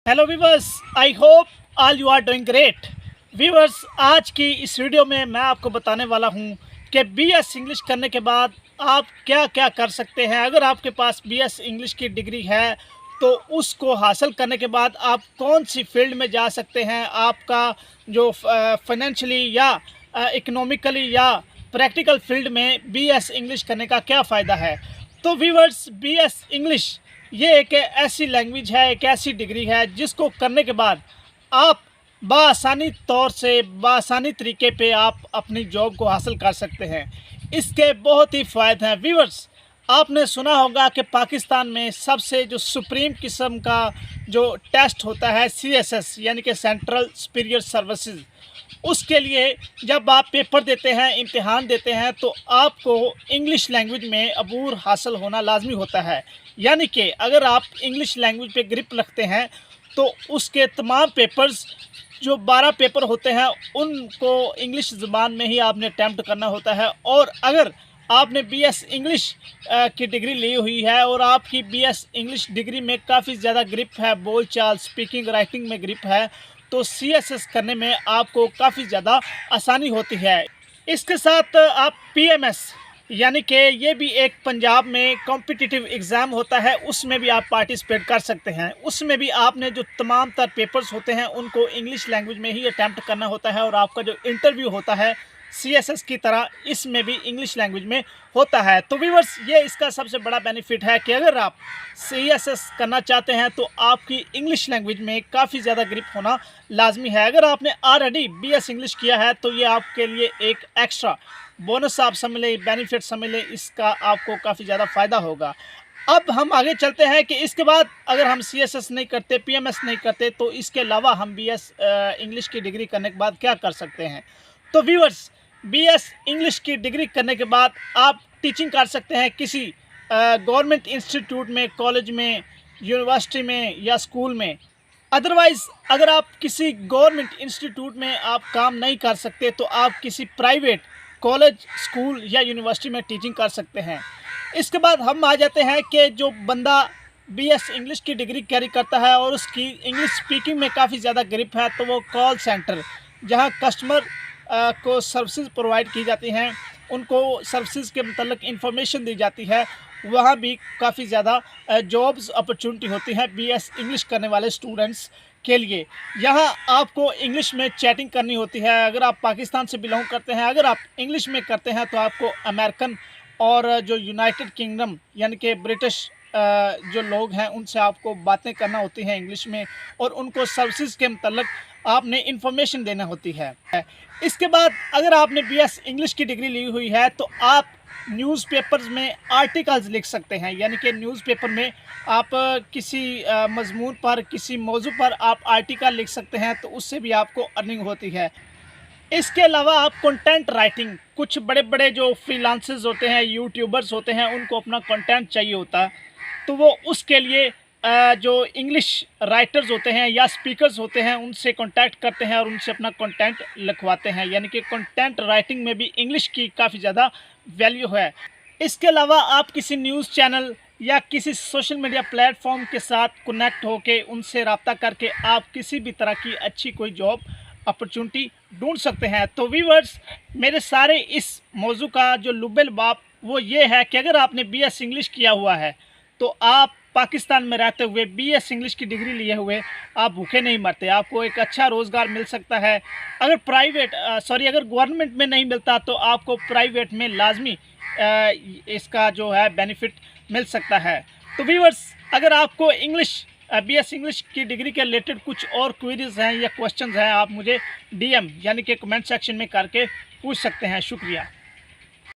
Hello viewers, I hope all you are doing great. Viewers, आज की इस video में मैं आपको बताने वाला हूं कि बीएस इंग्लिश करने के बाद आप क्या क्या कर सकते हैं। अगर आपके पास बीएस इंग्लिश की डिग्री है तो उसको हासिल करने के बाद आप कौन सी फील्ड में जा सकते हैं। आपका जो फाइनेंशियली या इकोनॉमिकली या प्रैक्टिकल फील्ड में बीएस इंग्लिश करने का क्या फ़ायदा है। तो वीवर्स, बीएस इंग्लिश ये एक ऐसी लैंग्वेज है, एक ऐसी डिग्री है जिसको करने के बाद आप बआसानी तौर से बआसानी तरीके पे आप अपनी जॉब को हासिल कर सकते हैं। इसके बहुत ही फ़ायदे हैं। व्यूअर्स, आपने सुना होगा कि पाकिस्तान में सबसे जो सुप्रीम किस्म का जो टेस्ट होता है सीएसएस यानी कि सेंट्रल सुपीरियर सर्विसेज, उसके लिए जब आप पेपर देते हैं, इम्तिहान देते हैं, तो आपको इंग्लिश लैंग्वेज में अबूर हासिल होना लाजमी होता है। यानी कि अगर आप इंग्लिश लैंग्वेज पे ग्रिप रखते हैं तो उसके तमाम पेपर्स जो 12 पेपर होते हैं उनको इंग्लिश ज़बान में ही आपने अटैम्प्ट करना होता है। और अगर आपने बीएस इंग्लिश की डिग्री ली हुई है और आपकी बीएस इंग्लिश डिग्री में काफ़ी ज़्यादा ग्रिप है, बोल चाल स्पीकिंग राइटिंग में ग्रिप है, तो सीएसएस करने में आपको काफ़ी ज़्यादा आसानी होती है। इसके साथ आप पीएमएस यानी कि ये भी एक पंजाब में कॉम्पिटिटिव एग्ज़ाम होता है, उसमें भी आप पार्टिसिपेट कर सकते हैं। उसमें भी आपने जो तमाम तर पेपर्स होते हैं उनको इंग्लिश लैंग्वेज में ही अटैम्प्ट करना होता है और आपका जो इंटरव्यू होता है सीएसएस की तरह इसमें भी इंग्लिश लैंग्वेज में होता है। तो व्यूअर्स, ये इसका सबसे बड़ा बेनिफिट है कि अगर आप सीएसएस करना चाहते हैं तो आपकी इंग्लिश लैंग्वेज में काफ़ी ज़्यादा ग्रिप होना लाजमी है। अगर आपने ऑलरेडी बीएस इंग्लिश किया है तो ये आपके लिए एक एक्स्ट्रा बोनस आप समझ लें, बेनिफिट समझ लें, इसका आपको काफ़ी ज़्यादा फ़ायदा होगा। अब हम आगे चलते हैं कि इसके बाद अगर हम सीएसएस नहीं करते, पीएमएस नहीं करते, तो इसके अलावा हम बीएस इंग्लिश की डिग्री करने के बाद क्या कर सकते हैं। तो व्यूअर्स, बीएस इंग्लिश की डिग्री करने के बाद आप टीचिंग कर सकते हैं किसी गवर्नमेंट इंस्टीट्यूट में, कॉलेज में, यूनिवर्सिटी में या स्कूल में। अदरवाइज़ अगर आप किसी गवर्नमेंट इंस्टीट्यूट में आप काम नहीं कर सकते तो आप किसी प्राइवेट कॉलेज, स्कूल या यूनिवर्सिटी में टीचिंग कर सकते हैं। इसके बाद हम आ जाते हैं कि जो बंदा बीएस इंग्लिश की डिग्री कैरी करता है और उसकी इंग्लिश स्पीकिंग में काफ़ी ज़्यादा ग्रिप है, तो वो कॉल सेंटर जहां कस्टमर को सर्विसेज प्रोवाइड की जाती हैं, उनको सर्विसेज के मतलब इंफॉर्मेशन दी जाती है, वहाँ भी काफ़ी ज़्यादा जॉब्स अपॉर्चुनिटी होती हैं बीएस इंग्लिश करने वाले स्टूडेंट्स के लिए। यहाँ आपको इंग्लिश में चैटिंग करनी होती है। अगर आप पाकिस्तान से बिलोंग करते हैं, अगर आप इंग्लिश में करते हैं तो आपको अमेरिकन और जो यूनाइटेड किंगडम यानी कि ब्रिटिश जो लोग हैं उनसे आपको बातें करना होती हैं इंग्लिश में और उनको सर्विसेज के मतलब आपने इंफॉर्मेशन देना होती है। इसके बाद अगर आपने बीएस इंग्लिश की डिग्री ली हुई है तो आप न्यूज़पेपर्स में आर्टिकल्स लिख सकते हैं। यानी कि न्यूज़पेपर में आप किसी मज़मून पर, किसी मौजू पर आप आर्टिकल लिख सकते हैं, तो उससे भी आपको अर्निंग होती है। इसके अलावा आप कंटेंट राइटिंग, कुछ बड़े बड़े जो फ्रीलांसर्स होते हैं, यूट्यूबर्स होते हैं, उनको अपना कंटेंट चाहिए होता है, तो वो उसके लिए जो इंग्लिश राइटर्स होते हैं या स्पीकर्स होते हैं उनसे कांटेक्ट करते हैं और उनसे अपना कंटेंट लिखवाते हैं। यानी कि कंटेंट राइटिंग में भी इंग्लिश की काफ़ी ज़्यादा वैल्यू है। इसके अलावा आप किसी न्यूज़ चैनल या किसी सोशल मीडिया प्लेटफॉर्म के साथ कनेक्ट होके उनसे रब्ता करके आप किसी भी तरह की अच्छी कोई जॉब अपॉर्चुनिटी ढूंढ सकते हैं। तो व्यूअर्स, मेरे सारे इस मौजू का जो लुब्बे लुबाब वो ये है कि अगर आपने बीएस इंग्लिश किया हुआ है तो आप पाकिस्तान में रहते हुए बीएस इंग्लिश की डिग्री लिए हुए आप भूखे नहीं मरते, आपको एक अच्छा रोज़गार मिल सकता है। अगर अगर गवर्नमेंट में नहीं मिलता तो आपको प्राइवेट में लाजमी इसका जो है बेनिफिट मिल सकता है। तो व्यूअर्स, अगर आपको बीएस इंग्लिश की डिग्री के रिलेटेड कुछ और क्वेरीज हैं या क्वेश्चंस हैं, आप मुझे डीएम यानी कि कमेंट सेक्शन में करके पूछ सकते हैं। शुक्रिया।